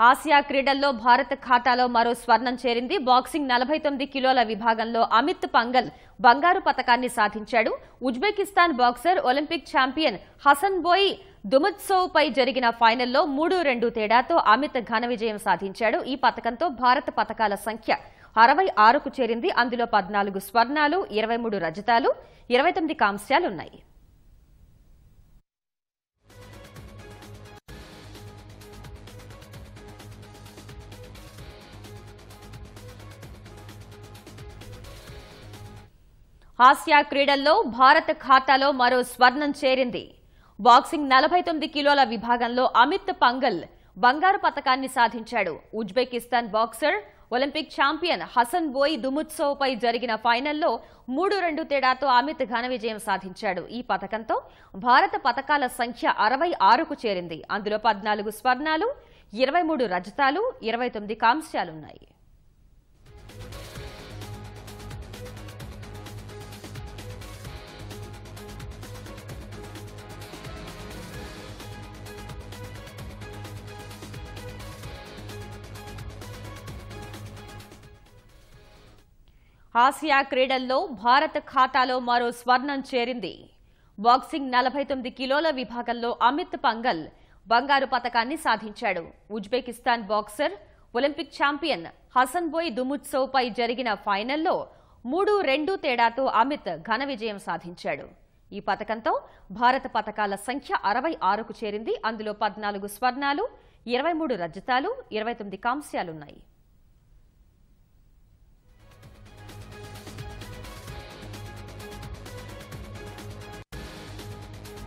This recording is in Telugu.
ఆసియా క్రీడల్లో భారత్ ఖాతాలో మరో స్వర్ణం చేరింది. బాక్సింగ్ 49 కిలోల విభాగంలో అమిత్ పంగల్ బంగారు పతకాన్ని సాధించాడు. Uzbekistan boxer Olympic champion Hasanboy Dusmatov పై జరిగిన ఫైనల్లో 3-2 తేడాతో అమిత్ ఘన విజయం సాధించాడు. ఈ పతకంతో భారత పతకాల సంఖ్య 66కు చేరింది. అందులో 14 స్వర్ణాలు, 23 రజతాలు, 29 కాంస్యాలున్నాయి. ఆసియా క్రీడల్లో భారత్ ఖాతాలో మరో స్వర్ణం చేరింది. బాక్సింగ్ 49 కిలోల విభాగంలో అమిత్ పంగల్ బంగారు పతకాన్ని సాధించాడు. Uzbekistan boxer Olympic champion Hasanboy Dusmatov పై జరిగిన ఫైనల్లో 3-2 తేడాతో అమిత్ ఘన విజయం సాధించాడు. ఈ పతకంతో భారత పతకాల సంఖ్య 66కు చేరింది. అందులో 14 స్వర్ణాలు, 23 రజతాలు, 29 కాంస్యాలున్నాయి. ఆసియా క్రీడల్లో భారత ఖాతాలో మరో స్వర్ణం చేరింది. బాక్సింగ్ 49 కిలోల విభాగంలో అమిత్ పంగల్ బంగారు పతకాన్ని సాధించాడు. Uzbekistan boxer Olympic champion Hasanboy Dusmatov పై జరిగిన ఫైనల్లో 3-2 తేడాతో అమిత్ ఘన విజయం సాధించాడు. ఈ పతకంతో భారత పతకాల సంఖ్య 66కు చేరింది. అందులో 14 స్వర్ణాలు, 23 రజతాలు, 29 కాంస్యాలున్నాయి.